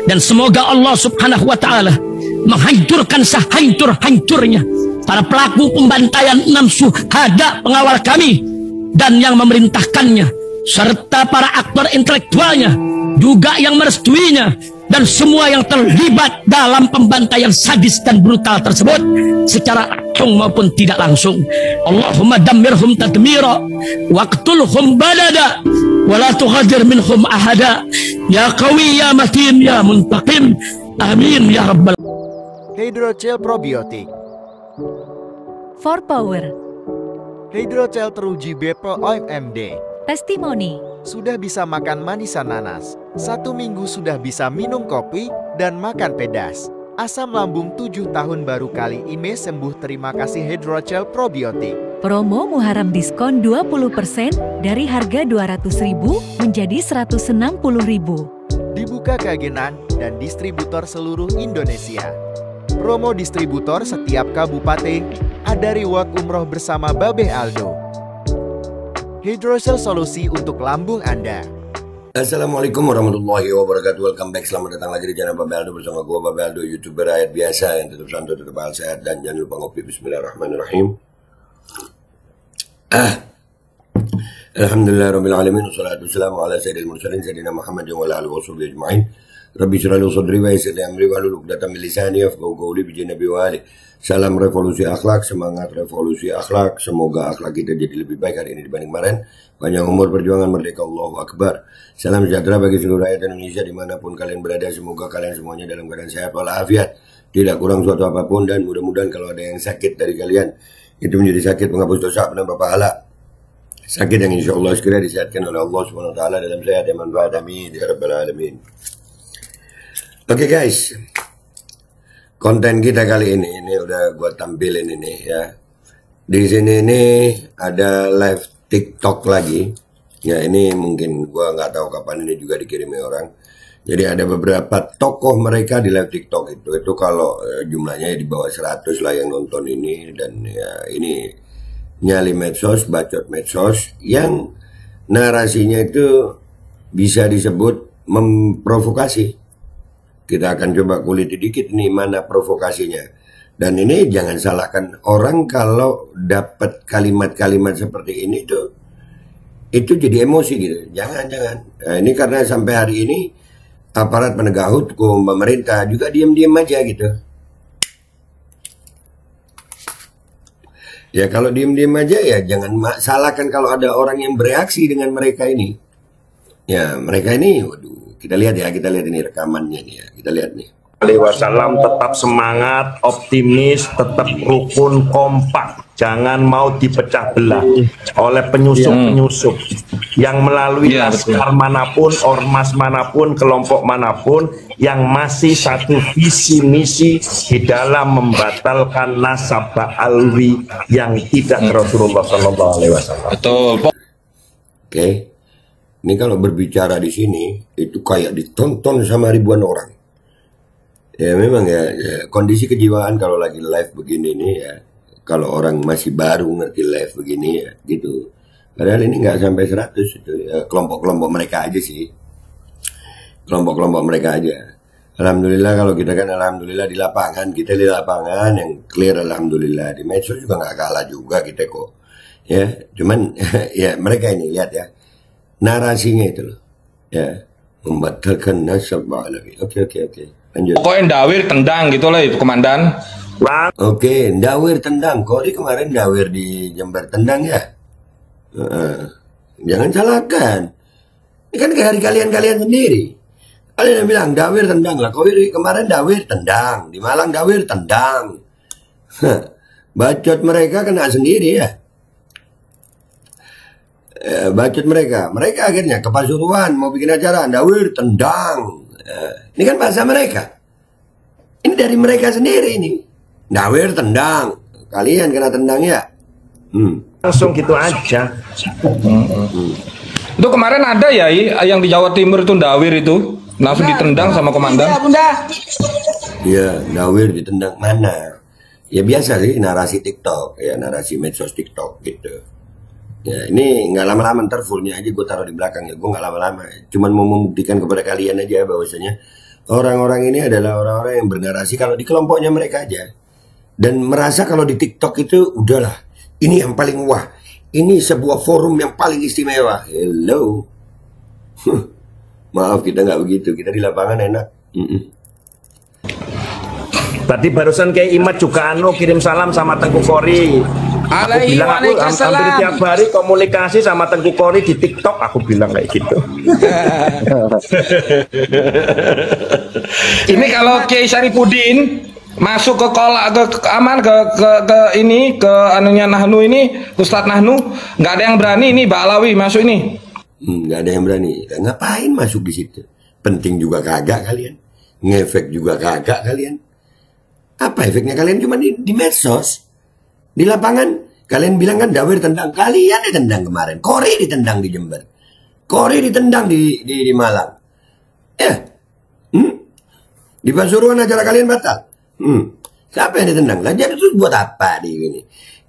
Dan semoga Allah subhanahu wa ta'ala menghancurkan sehancur-hancurnya para pelaku pembantaian 6 syuhada pengawal kami dan yang memerintahkannya, serta para aktor intelektualnya juga yang merestuinya, dan semua yang terlibat dalam pembantaian sadis dan brutal tersebut secara langsung maupun tidak langsung. Allahumma dammirhum tadmira waqtulhum balada wala tughadir minhum ahada ya qawi ya matin ya muntaqim amin ya rabbal. Hydrocell probiotik For Power. Hydrocell teruji BPOM OMD. Testimoni. Sudah bisa makan manisan nanas, 1 minggu sudah bisa minum kopi dan makan pedas. Asam lambung 7 tahun baru kali ini sembuh. Terima kasih Hydrocell probiotik. Promo Muharram diskon 20% dari harga 200.000 menjadi 160.000. Dibuka ke agenan dan distributor seluruh Indonesia. Promo distributor setiap kabupaten. Ada reward umroh bersama Babeh Aldo. Hydrocell solusi untuk lambung Anda. Assalamualaikum warahmatullahi wabarakatuh. Welcome back, selamat datang lagi di channel Babeh Aldo bersama gue Babeh Aldo, YouTuber rakyat biasa yang tetap santai, tetap sehat, dan jangan lupa ngopi. Bismillahirrahmanirrahim. Alhamdulillahirabbil alamin, wassalatu wassalamu ala sayyidil mursalin sayyidina Muhammadin wa ala alihi washabihi ajma'in. Rabbi shrah li sadri wa yassir li amri wahlul 'uqdatam min lisani yafqahu qawli bi nabi wa ali. Salam revolusi akhlak, semangat revolusi akhlak. Semoga akhlak kita jadi lebih baik hari ini dibanding kemarin. Panjang umur perjuangan merdeka, Allahu Akbar. Salam sejahtera bagi seluruh rakyat Indonesia dimanapun kalian berada. Semoga kalian semuanya dalam keadaan sehat walafiat, tidak kurang suatu apapun, dan mudah-mudahan kalau ada yang sakit dari kalian, itu menjadi sakit penghapus dosa, penambah pahala. Sakit yang insya Allah segera disehatkan oleh Allah SWT dalam sehat yang manfaat. Amin ya rabbal alamin. Oke guys, konten kita kali ini udah gua tampilin ini ya. Di sini ini ada live TikTok lagi. Ya ini mungkin gua nggak tahu kapan ini juga dikirimi orang. Jadi ada beberapa tokoh mereka di live TikTok itu kalau jumlahnya di bawah 100 lah yang nonton ini, dan ya ini nyali medsos, bacot medsos yang narasinya itu bisa disebut memprovokasi. Kita akan coba kuliti dikit nih mana provokasinya. Dan ini jangan salahkan orang kalau dapat kalimat-kalimat seperti ini tuh, itu jadi emosi gitu. Jangan. Nah, ini karena sampai hari ini aparat penegak hukum, pemerintah juga diam-diam aja gitu. Ya kalau diem-diem aja ya jangan salahkan kalau ada orang yang bereaksi dengan mereka ini. Ya mereka ini, waduh, kita lihat ini rekamannya nih ya, kita lihat nih. Wasallam tetap semangat, optimis, tetap rukun, kompak, jangan mau dipecah belah oleh penyusup-penyusup yang melalui laskar manapun, ormas manapun, kelompok manapun yang masih satu visi misi di dalam membatalkan nasab alwi yang tidak Rasulullah SAW. Betul. Oke, ini kalau berbicara di sini itu kayak ditonton sama ribuan orang. Ya memang ya, kondisi kejiwaan kalau lagi live begini nih ya, kalau orang masih baru ngerti live begini ya gitu. Padahal ini nggak sampai 100 itu ya, kelompok-kelompok mereka aja sih. Kelompok-kelompok mereka aja. Alhamdulillah kalau kita kan alhamdulillah di lapangan, kita di lapangan yang clear alhamdulillah. Di medsos juga nggak kalah juga kita kok. Ya, cuman ya mereka ini lihat ya. Narasinya itu loh. Ya, membatalkan nasab alwi. Oke. Lanjut. Pokoknya ndawir tendang gitu lah itu komandan. Oke, ndawir tendang. Kok kemarin ndawir di Jember tendang ya? Jangan salahkan. Ini kan dari kalian sendiri. Kalian yang bilang ndawir tendang lah. Kok kemarin ndawir tendang. Di Malang ndawir tendang. Bacot mereka kena sendiri ya. Bacot mereka. Mereka akhirnya ke Pasuruan mau bikin acara ndawir tendang. Ini kan bahasa mereka. Ini dari mereka sendiri ini. Ndawir tendang. Kalian kena tendang ya. Langsung gitu aja. Itu kemarin ada ya yang di Jawa Timur itu ndawir itu langsung ditendang sama komandan. Iya, ndawir ditendang mana? Ya biasa sih narasi TikTok, ya narasi medsos TikTok gitu. Ya ini nggak lama-lama, ntar fullnya aja gue taruh di belakang ya. Gue nggak lama-lama, cuman mau membuktikan kepada kalian aja bahwasanya Orang-orang ini adalah orang-orang yang bernarasi kalau di kelompoknya mereka aja. Dan merasa kalau di TikTok itu udahlah, ini yang paling wah. Ini sebuah forum yang paling istimewa. Hello. Maaf, kita nggak begitu. Kita di lapangan enak. Tadi barusan kayak Imat juga kirim salam sama Tengku Kori. Aku bilang aku hampir tiap hari komunikasi sama Tengku Kori di TikTok. Aku bilang kayak gitu. Ini kalau Kiai Syarifuddin masuk ke kolak ke ini ke anunya Nahnu ini, Ustadz Nahnu, nggak ada yang berani ini Mbak Alawi masuk ini. Nggak ada yang berani. Ngapain masuk di situ? Penting juga kagak kalian. Ngefek juga kagak kalian. Apa efeknya kalian cuma di medsos? Di lapangan kalian bilang kan Dawir tendang, kalian ditendang kemarin. Kori ditendang di Jember. Kori ditendang di Malang. Di Pasuruan acara kalian batal. Siapa yang ditendang? Lah jadi itu buat apa di ini?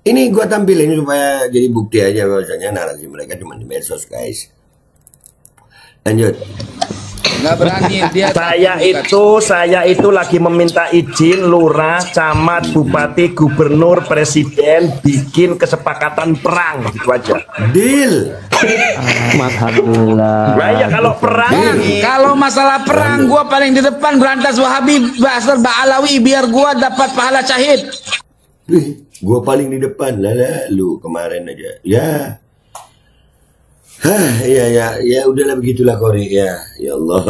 Ini gua tampilin supaya jadi bukti aja bahwasanya narasi mereka cuma di medsos, guys. Lanjut. Nggak berani dia. Saya itu lagi meminta izin lurah, camat, bupati, gubernur, presiden bikin kesepakatan perang gitu aja. Deal. Alhamdulillah. Nah, ya kalau perang, Kalau masalah perang, gua paling di depan berantas Wahabi Basar Ba'alawi biar gua dapat pahala syahid. Gua paling di depan lah lu kemarin aja. Ya. Ya udahlah begitulah Kori ya. Ya Allah.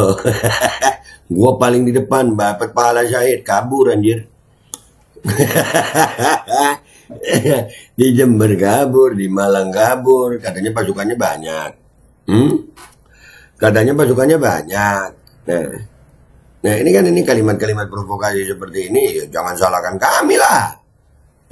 Gua paling di depan dapat pahala syahid, kabur anjir. Di Jember kabur, di Malang kabur, katanya pasukannya banyak. Katanya pasukannya banyak. Nah ini kan kalimat-kalimat provokasi seperti ini, ya jangan salahkan kami lah.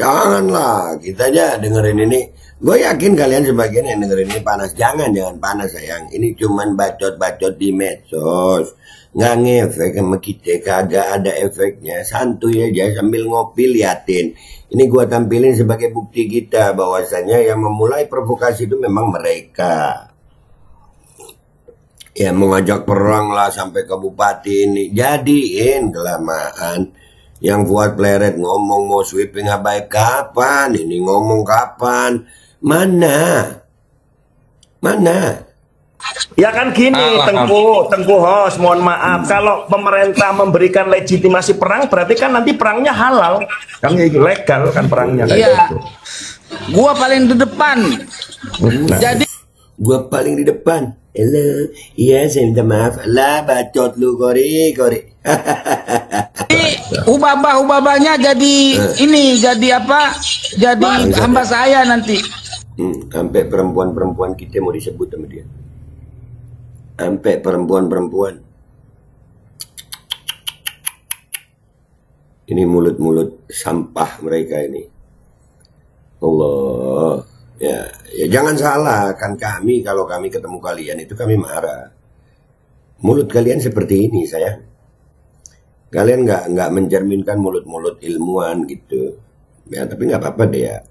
Janganlah, kita aja dengerin ini. Gue yakin kalian sebagian yang dengerin ini panas. Jangan panas sayang. Ini cuman bacot-bacot di medsos. Nggak ngefek sama kita, kagak ada efeknya. Santuy aja sambil ngopi liatin. Ini gue tampilin sebagai bukti kita bahwasanya yang memulai provokasi itu memang mereka. Ya mengajak perang lah sampai ke bupati ini. Jadiin kelamaan. Yang Fuad Pleret ngomong mau sweeping Habaib kapan? Ini ngomong kapan? Mana? ya kan gini, Tengku Hos, mohon maaf, kalau pemerintah memberikan legitimasi perang, berarti kan nanti perangnya halal, kan legal kan perangnya. Iya. Gua paling di depan. Jadi Gua paling di depan. Halo, iya saya minta maaf. Lah bacot lu Kori. ubah-ubahnya jadi ini jadi apa? Jadi hamba saya nanti. Sampai perempuan-perempuan kita mau disebut sama dia. Sampai perempuan-perempuan. Ini mulut-mulut sampah mereka ini. Allah. Ya jangan salah kan kami kalau kami ketemu kalian itu kami marah. Mulut kalian seperti ini sayang. Kalian nggak mencerminkan mulut-mulut ilmuwan gitu. Ya tapi nggak apa-apa deh ya.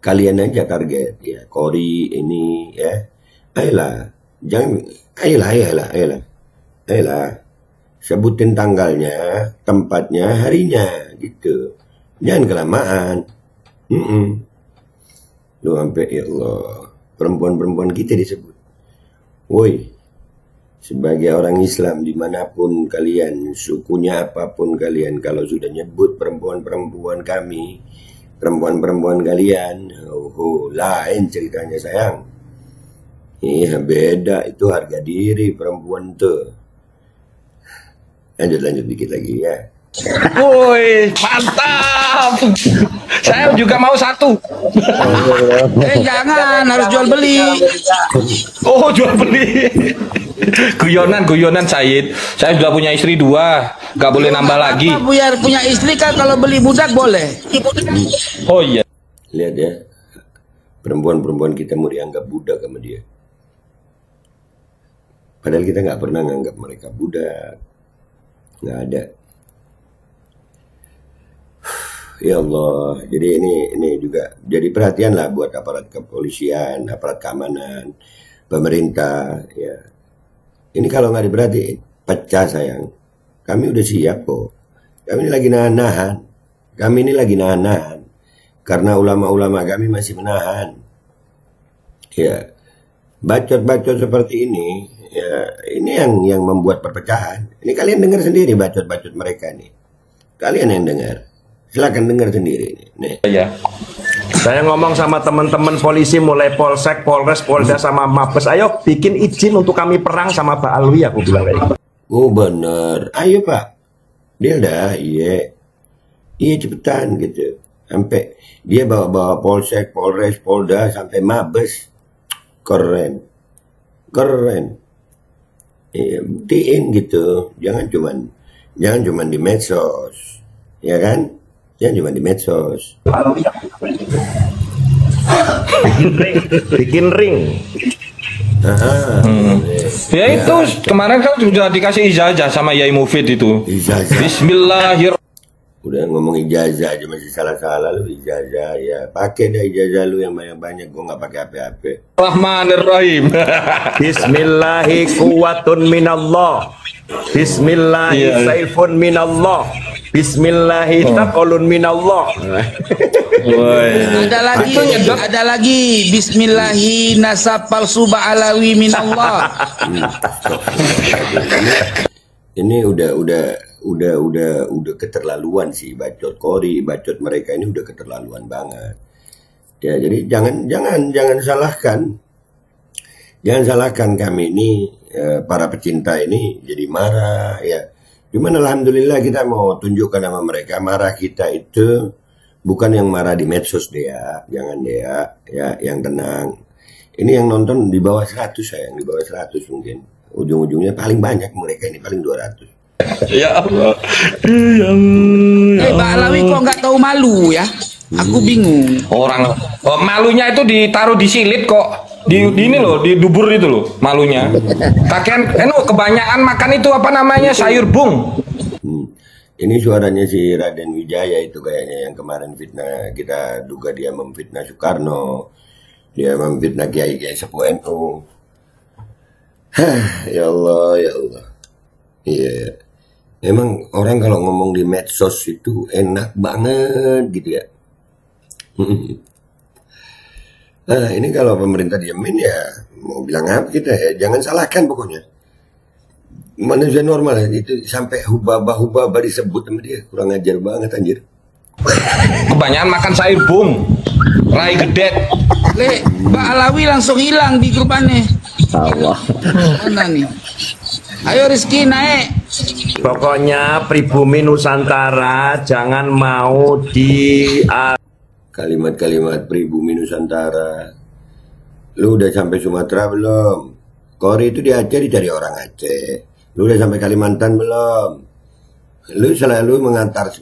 Kalian aja target ya. Kori ini ya. Ayolah. Jangan. Ayolah. Sebutin tanggalnya, tempatnya, harinya gitu. Jangan kelamaan. Lu sampai ya Allah. Perempuan-perempuan kita disebut. Woi. Sebagai orang Islam dimanapun kalian, sukunya apapun kalian, kalau sudah nyebut perempuan-perempuan kami, perempuan-perempuan kalian, lain ceritanya sayang. Iya beda, itu harga diri perempuan tuh. Lanjut dikit lagi ya. Woi, mantap. Saya juga mau satu. Jangan, harus jual beli. Oh, jual beli. Guyonan Said. Saya sudah punya istri 2, nggak boleh nambah lagi. Punya istri kan kalau beli budak boleh. Oh iya. Lihat ya, perempuan-perempuan kita mau dianggap budak sama dia. Padahal kita nggak pernah nganggap mereka budak. Nggak ada. Ya Allah, jadi ini juga jadi perhatian lah buat aparat kepolisian, aparat keamanan, pemerintah. Ya, ini kalau nggak diperhatiin, pecah sayang. Kami udah siap kok. Kami ini lagi nahan-nahan. Kami ini lagi nahan-nahan. Karena ulama-ulama kami masih menahan. Ya, bacot-bacot seperti ini, ya ini yang membuat perpecahan. Ini kalian dengar sendiri bacot-bacot mereka nih. Kalian yang dengar. Silakan dengar sendiri nih. Ya. Saya ngomong sama teman-teman polisi mulai Polsek, Polres, Polda sama Mabes, ayo bikin izin untuk kami perang sama Pak Alwi, aku bilang kayak gitu. Oh bener, ayo Pak. Dia dah, iya cepetan gitu. Sampai dia bawa Polsek, Polres, Polda sampai Mabes. Keren. Iya, buktiin gitu. Jangan cuman di medsos. Ya kan? Jangan cuma di medsos. Bikin ring. Ya itu kemarin kan sudah dikasih ijazah sama Yai Mufid itu. Ijazah. Bismillahirrahmanirrahim. Udah ngomong ijazah aja masih salah-salah lu. Ijazah ya. Pakai dah ijazah lu yang banyak-banyak. Gua nggak pakai apa-apa. Rahmanirrahim. Bismillahi quwwatun minallah. Bismillahi saifun minallah. Bismillahi taqalun minallah. Ada lagi Bismillahi nasab palsu ba'alawi minallah. Ini udah keterlaluan sih bacot Kori, bacot mereka ini udah keterlaluan banget. Ya, jadi jangan salahkan. Jangan salahkan kami ini para pecinta ini jadi marah ya. Cuman alhamdulillah kita mau tunjukkan sama mereka marah kita itu bukan yang marah di medsos dia, jangan dia ya, yang tenang. Ini yang nonton di bawah 100 sayang, di bawah 100 mungkin. Ujung-ujungnya paling banyak mereka ini paling 200. Ya Allah. Pak Alawi kok nggak tahu malu ya? Aku bingung. Orang malunya itu ditaruh di silit kok. Di ini loh, di dubur itu loh malunya. Kakek kebanyakan makan itu apa namanya sayur bung. Ini suaranya si Raden Wijaya itu kayaknya yang kemarin fitnah, kita duga dia memfitnah Soekarno, dia memfitnah kiai-kiai sepuh NU. Ya Allah, ya Allah. Iya. Emang orang kalau ngomong di medsos itu enak banget gitu ya. Nah ini kalau pemerintah diamin ya mau bilang apa kita ya, jangan salahkan pokoknya. Manusia normal itu sampai hubaba disebut sama dia, kurang ajar banget anjir. Kebanyakan makan sayur bung, rai gedet. Pak Alawi langsung hilang di grup aneh. Allah. Mana nih? Ayo Rizky naik. Pokoknya pribumi Nusantara jangan mau kalimat-kalimat pribumi Nusantara. Lu udah sampai Sumatera belum? Kori itu di Aceh dicari orang Aceh. Lu udah sampai Kalimantan belum? Lu selalu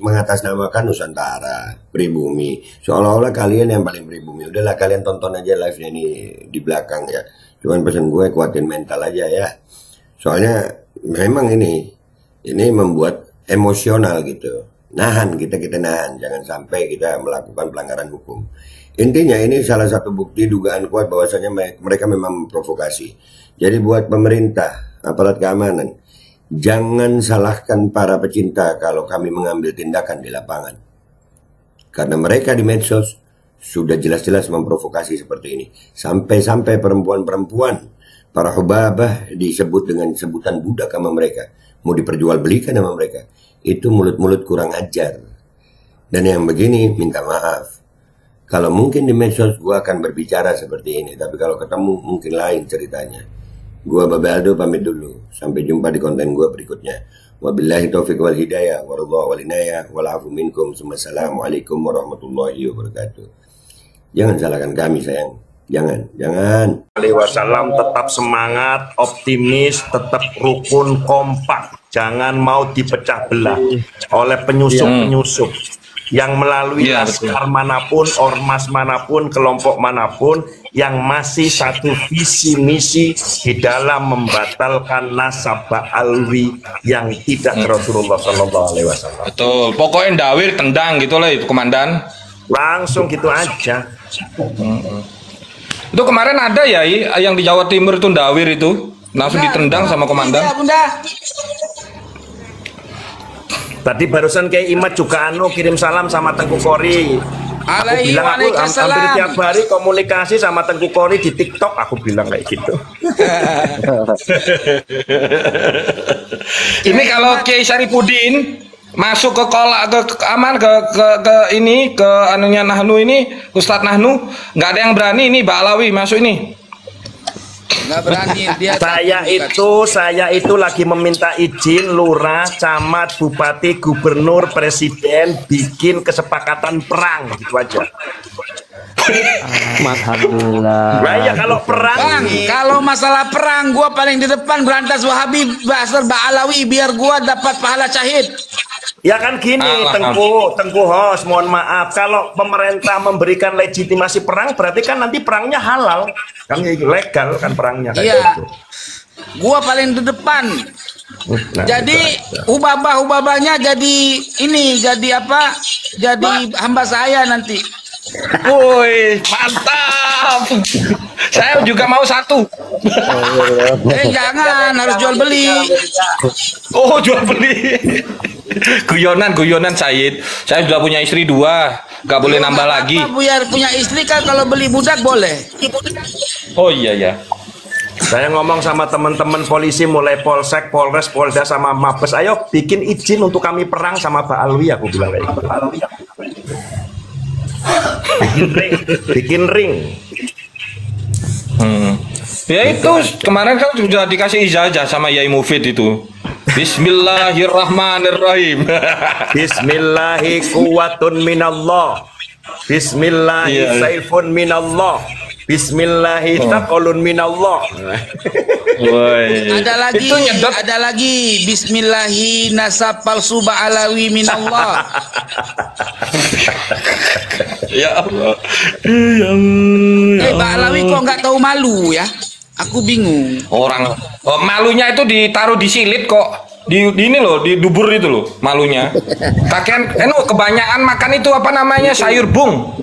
mengatasnamakan Nusantara, pribumi. Seolah-olah kalian yang paling pribumi. Udahlah kalian tonton aja live-nya ini di belakang ya. Cuman pesan gue kuatin mental aja ya. Soalnya memang ini membuat emosional gitu. Nahan kita nahan, jangan sampai kita melakukan pelanggaran hukum. Intinya ini salah satu bukti dugaan kuat bahwasanya mereka memang memprovokasi. Jadi buat pemerintah, aparat keamanan, jangan salahkan para pecinta kalau kami mengambil tindakan di lapangan. Karena mereka di medsos sudah jelas-jelas memprovokasi seperti ini. Sampai-sampai perempuan-perempuan, para hubabah disebut dengan sebutan budak sama mereka. Mau diperjualbelikan sama mereka. Itu mulut-mulut kurang ajar. Dan yang begini minta maaf. Kalau mungkin di medsos gue akan berbicara seperti ini. Tapi kalau ketemu mungkin lain ceritanya. Gue Babe Aldo pamit dulu. Sampai jumpa di konten gue berikutnya. Wabillahi taufiq wal hidayah. Warahmatullahi walinayah. Walafu minkum. Assalamualaikum warahmatullahi wabarakatuh. Jangan salahkan kami sayang. Jangan. Alaihi Wasallam tetap semangat, optimis, tetap rukun, kompak. Jangan mau dipecah belah oleh penyusup-penyusup yang melalui laskar manapun, ormas manapun, kelompok manapun yang masih satu visi misi di dalam membatalkan nasab Alwi yang tidak Rasulullah Shallallahu Alaihi Wasallam. Betul. Pokoknya dawir tendang gitu lah itu komandan. Langsung gitu aja. Itu kemarin ada ya yang di Jawa Timur itu dawir itu langsung ditendang sama komandan. Bunda. Tadi barusan kayak Imat juga kirim salam sama Tengku Kori. Aku bilang aku hampir tiap hari komunikasi sama Tengku Kori di TikTok. Aku bilang kayak gitu. Ini kalau Kiai Syarifudin masuk ke kolak ke aman ke ini ke anunya Nahnu ini Ustadz Nahnu, nggak ada yang berani ini Mbak Alawi masuk ini. Nggak berani dia. Saya itu lagi meminta izin lurah, camat, bupati, gubernur, presiden bikin kesepakatan perang gitu aja. Alhamdulillah. Nah, ya kalau perang Bang, kalau masalah perang gua paling di depan berantas Wahabi Basar Ba'alawi biar gua dapat pahala syahid. Ya kan gini, Tengku Hos, mohon maaf, kalau pemerintah memberikan legitimasi perang berarti kan nanti perangnya halal, kan legal kan perangnya. Iya, gitu. Gua paling di depan. Nah, jadi ubabah-ubabahnya jadi ini, jadi apa? Jadi hamba saya nanti. Woi, mantap. Saya juga mau satu. Jangan, harus jual beli. Oh, jual beli. Guyonan Said. Saya sudah punya istri 2, nggak boleh nambah lagi. Punya istri kan kalau beli budak boleh. Oh iya. Saya ngomong sama teman-teman polisi mulai Polsek, Polres, Polda sama Mabes, ayo bikin izin untuk kami perang sama Pak Alwi, aku bilang kayak gitu. Bikin ring. Ya itu kemarin kan sudah dikasih ijazah sama Yai Mufid itu. Bismillahirrahmanirrahim. Bismillahi kuwatun minallah. Bismillahi saifun minallah. Bismillahi taqalun minallah. Ada lagi Bismillahi nasab palsu Ba'alawi minallah. Ya Allah. Ba'alawi kok nggak tahu malu ya? Aku bingung. Malunya itu ditaruh di silit kok. Di ini loh, di dubur itu loh malunya. Kakek kebanyakan makan itu apa namanya sayur bung.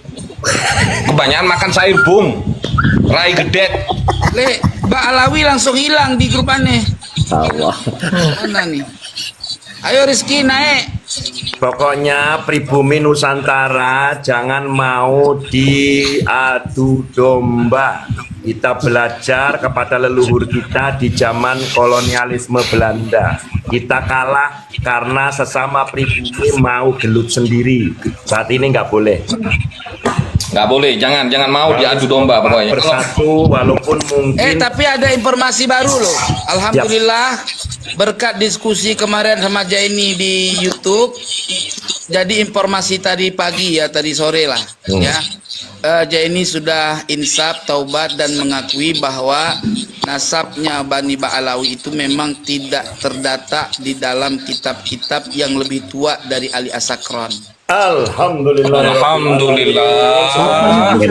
Kebanyakan makan sayur bung. Rai gedet. Mbak Alawi langsung hilang di grup aneh. Allah. Mana nih? Ayo Rizky naik. Pokoknya pribumi Nusantara jangan mau diadu domba. Kita belajar kepada leluhur kita di zaman kolonialisme Belanda. Kita kalah karena sesama pribumi mau gelut sendiri. Saat ini nggak boleh. Nggak boleh, jangan mau diadu domba pokoknya. Bersatu walaupun mungkin. Tapi ada informasi baru loh. Alhamdulillah berkat diskusi kemarin sama Jaini di YouTube. Jadi informasi tadi pagi ya, tadi sore lah ya. Jaini sudah insaf, taubat dan mengakui bahwa nasabnya Bani Ba'alawi itu memang tidak terdata di dalam kitab-kitab yang lebih tua dari Ali As-Sakran. Alhamdulillah.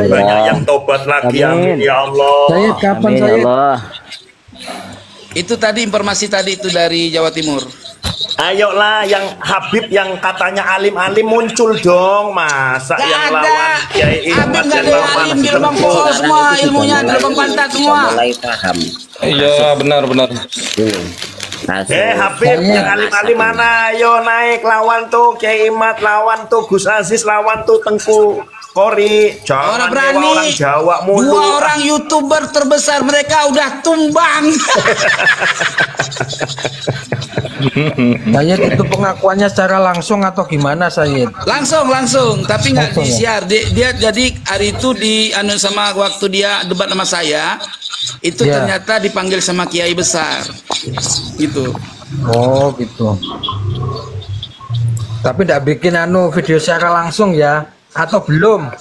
Banyak yang tobat lagi. Amin ya Allah. Saya kapan saya? Itu tadi informasi tadi itu dari Jawa Timur. Ayolah yang Habib yang katanya alim-alim muncul dong, masa gak yang ada. lawan Kiai Habib gak ada alim di lubang pokok semua, ilmunya di lubang pantat semua. Mulai paham. Iya benar. Habib yang alim-alim mana? Ayo naik lawan tuh Kiai Imat, lawan tuh Gus Aziz, lawan tuh Tengku Kori. Jangan berani. Orang Jawa mulu. 2 orang YouTuber terbesar mereka udah tumbang. Sayed itu pengakuannya secara langsung atau gimana Sayed? Langsung, tapi nggak disiar. Dia jadi hari itu di sama waktu dia debat sama saya, itu ternyata dipanggil sama kiai besar, gitu. Oh gitu. Tapi tidak bikin video secara langsung ya? Atau belum?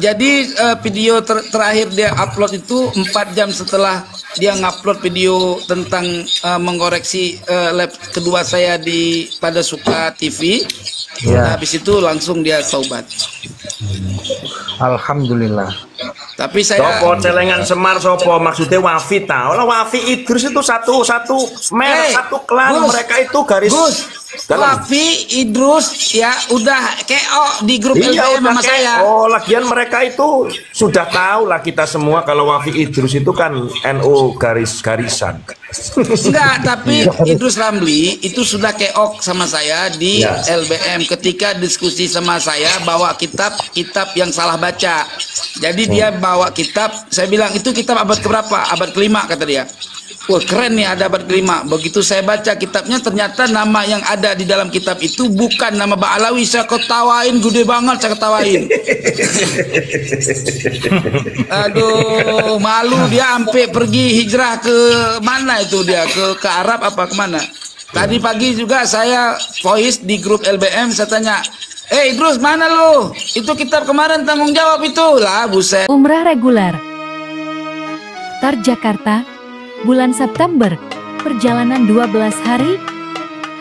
Jadi video terakhir dia upload itu 4 jam setelah dia ngupload video tentang mengoreksi lab kedua saya pada Suka TV. Habis itu langsung dia taubat. Alhamdulillah. Tapi saya sopo celengan Semar sopo maksudnya Wafi tahu lah, Wafi Idrus itu satu merek, satu klan, mereka itu garis Wafi, Idrus ya udah KO di grup LBM sama saya. Oh, lagian mereka itu sudah tahu lah kita semua kalau Wafi Idrus itu kan NU garis-garisan. Enggak, tapi Idrus Ramli itu sudah KO sama saya di LBM ketika diskusi sama saya bawa kitab yang salah baca. Jadi dia bawa kitab, saya bilang itu kitab abad keberapa? Abad ke-5 kata dia. Wah keren nih ada abad ke-5. Begitu saya baca kitabnya ternyata nama yang ada di dalam kitab itu bukan nama Ba'alawi. Saya ketawain gede banget, saya ketawain. Aduh malu dia sampai pergi hijrah ke mana itu dia ke Arab apa kemana. Tadi pagi juga saya voice di grup LBM, saya tanya, Idrus mana lu? Itu kitab kemarin tanggung jawab itu lah buset. Umrah reguler Tar Jakarta bulan September, perjalanan 12 hari,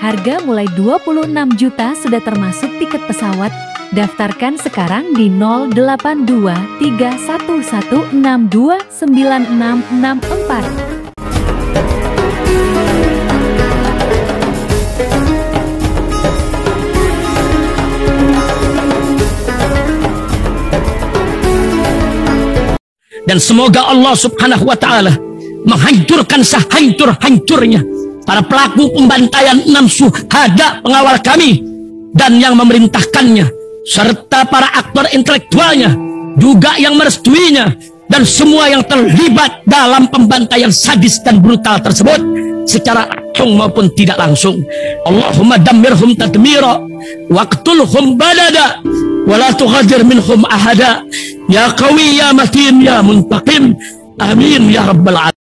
harga mulai 26 juta sudah termasuk tiket pesawat. Daftarkan sekarang di 082311629664. Dan semoga Allah Subhanahu wa Ta'ala menghancurkan sehancur-hancurnya para pelaku pembantaian 6 syuhada pengawal kami dan yang memerintahkannya, serta para aktor intelektualnya juga yang merestuinya, dan semua yang terlibat dalam pembantaian sadis dan brutal tersebut secara langsung maupun tidak langsung. Allahumma dammirhum tadmira waqtulhum badada wala tughadir minhum ahada ya qawi ya matin ya muntaqim amin ya rabbal alamin.